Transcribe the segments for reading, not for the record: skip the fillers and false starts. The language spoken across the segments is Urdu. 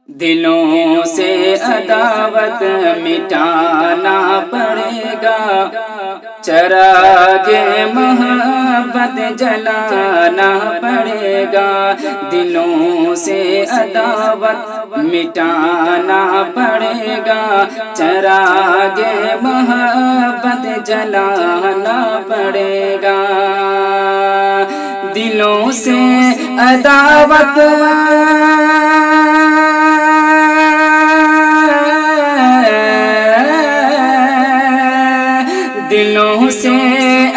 دلوں سے عداوت مٹانا پڑے گا، چراغ محبت جلانا پڑے گا، دلوں سے عداوت مٹانا پڑے گا، چراغ محبت جلانا پڑے گا، دلوں سے عداوت دلوں سے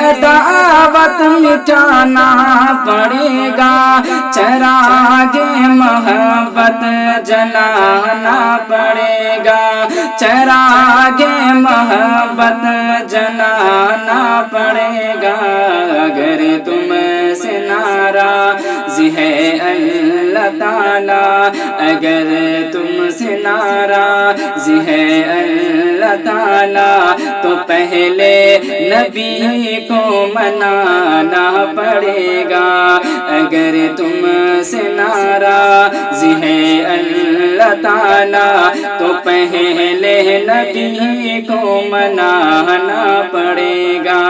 عداوت مٹانا پڑے گا، چراغ محبت جلانا پڑے گا، چراغ محبت جلانا پڑے گا، اگر تم سے ناراض ہے اللہ تعالی، اگر تم سے ناراض ہے اللہ تعالی، تو پہلے نبی کو منانا پڑے گا، اگر تم سے ناراض ہے اللہ تعالی، تو پہلے نبی کو منانا پڑے گا،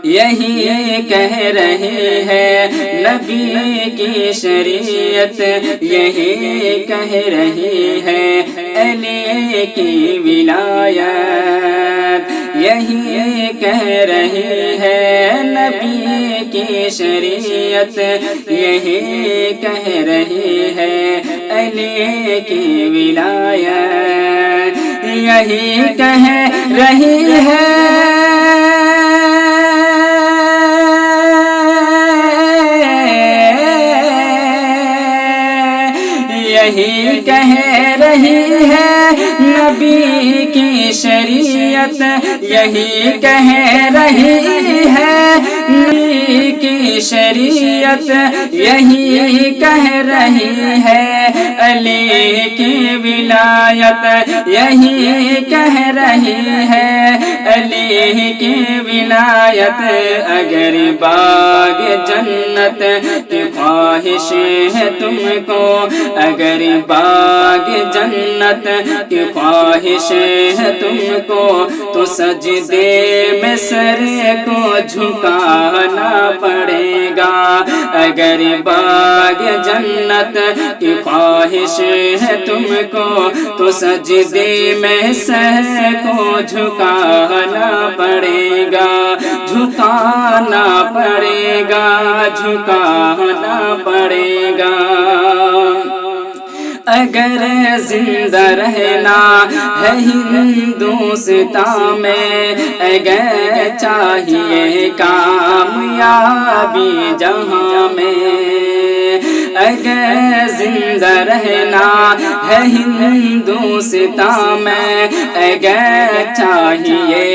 یہی کہہ رہی ہے نبی کی شریعت، یہی کہہ رہی ہے علی کی ولایت، یہی کہہ رہی ہے نبی کی شریعت، یہی کہہ رہی ہے علی کی ولایت، یہی کہہ رہی ہے یہی کہہ رہی ہے نبی کی شریعت، یہی کہہ رہی ہے نبی کی شریعت، یہی کہہ رہی ہے علی کی ولایت، یہی کہہ رہی ہے علی کی ولایت، اگر باغ جنت کی خواہش ہے تم کو، اگر باغ جنت کی خواہش ہے تم کو، تو سجدے میں سر کو جھکانا پڑے گا، اگر باغ جنت کی خواہش ہے تم کو، تو سجدے میں سر کو جھکانا پڑے گا، جھکانا پڑے گا، جھکانا پڑے گا، اگر زندہ رہنا ہے ہندوستان میں، اگر چاہیے کامیابی جہاں میں، اگر زندہ رہنا ہے ہندوستان میں، اگر چاہیے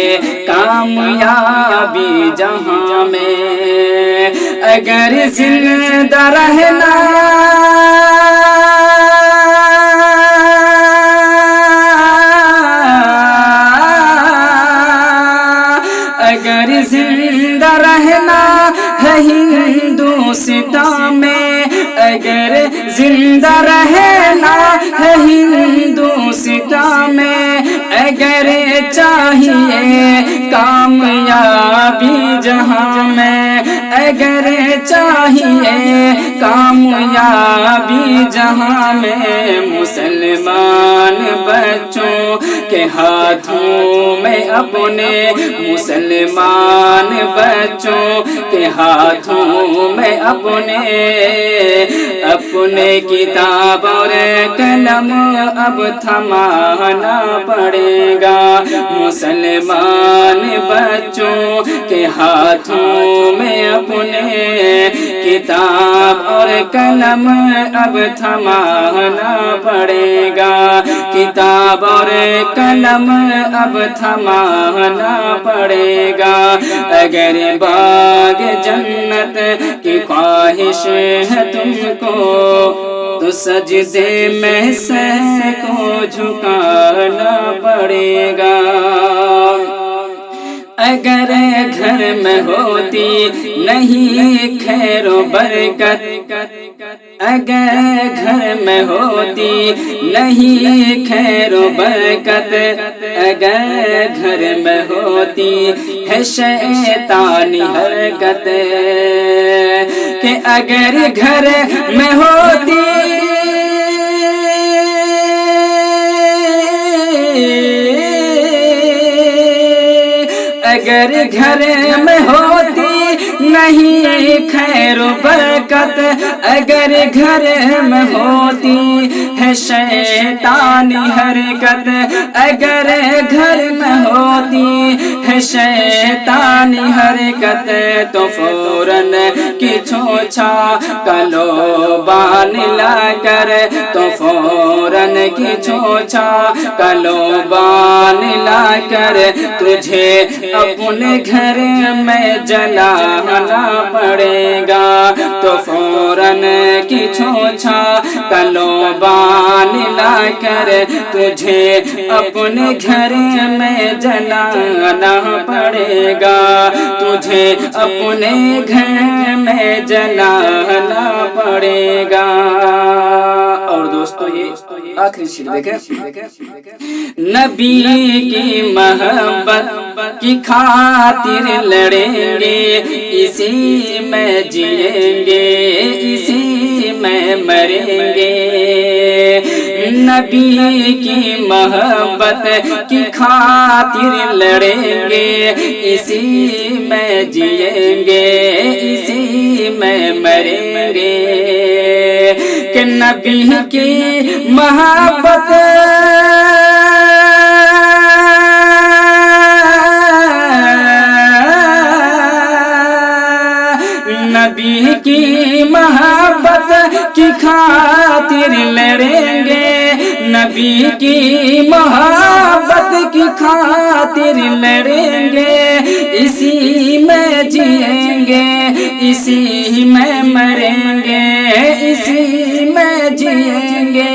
کامیابی جہاں میں، اگر زندہ رہنا اگر زندہ رہنا ہے ہندوستان میں، اگر زندہ رہنا ہے ہندوستان میں، اگر چاہیے کامیابی جہاں میں، اگر چاہیے کامیابی جہاں میں، مسلمان بچوں کے ہاتھوں میں اپنے، مسلمان بچوں کے ہاتھوں میں اپنے، اپنے کتاب اور قلم اب تھمانا پڑے گا، مسلمان بچوں کے ہاتھوں میں اپنے کتاب اور قلم اب تھمانا پڑے گا، کتاب اور قلم اب تھمانا پڑے گا، اگر باغ جنت کی خواہش ہے تم کو، تو سجدے میں سر کو جھکانا پڑے گا، اگر گھر میں ہوتی نہیں خیر و برکت، اگر گھر میں ہوتی نہیں خیر و برکت، اگر گھر میں ہوتی ہے شیطانی حرکت، کہ اگر گھر میں ہوتی اگر گھر میں ہوتی نہیں خیر و برکت، اگر گھر میں ہوتی ہے شیطانی حرکت، اگر گھر میں ہوتی ہے شیطانی حرکت، تو فوراً کچھو چھا کلو بان لا کر، تو فوراً کچھو چھا کلو بان لا کر تجھے اپنے گھر میں جلانا پڑے گا، تو فوراً کچھو چھا کلو بان لا کر تجھے اپنے گھر میں جلانا پڑے گا، تجھے اپنے گھر میں جلانا پڑے گا۔ اور دوستو یہ آخری شعر دیکھیں، نبی کی محبت کی خاطر لڑیں گے، اسی میں جئیں گے، اسی میں مریں گے، نبی کی محبت کی خاطر لڑیں گے، اسی میں جئیں گے، اسی میں مریں گے، کہ نبی کی محبت نبی کی محبت کی خاطر لڑیں گے، نبی کی محبت کی خاطر لڑیں گے، اسی میں جئیں گے، اسی میں مریں گے، اسی میں جئیں گے،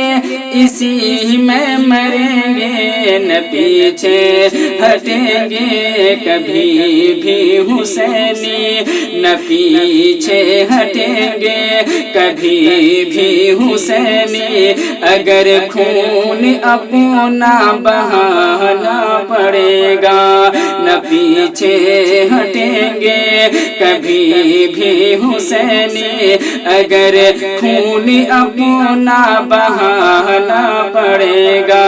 اسی میں مریں گے، نہ پیچھے ہٹیں گے کبھی بھی حسینی، نہ پیچھے ہٹیں گے کبھی بھی حسینی، اگر خون اپنا بہانا پڑے گا، نہ پیچھے ہٹیں گے کبھی بھی حسینی، اگر خون اپنا بہانا پڑے گا،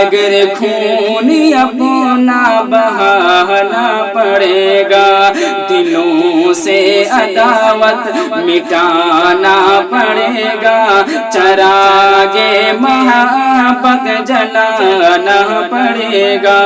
اگر خون اپنا بہانا پڑے گا، دلوں سے عداوت مٹانا پڑے گا، چراغ محبت جلانا پڑے گا۔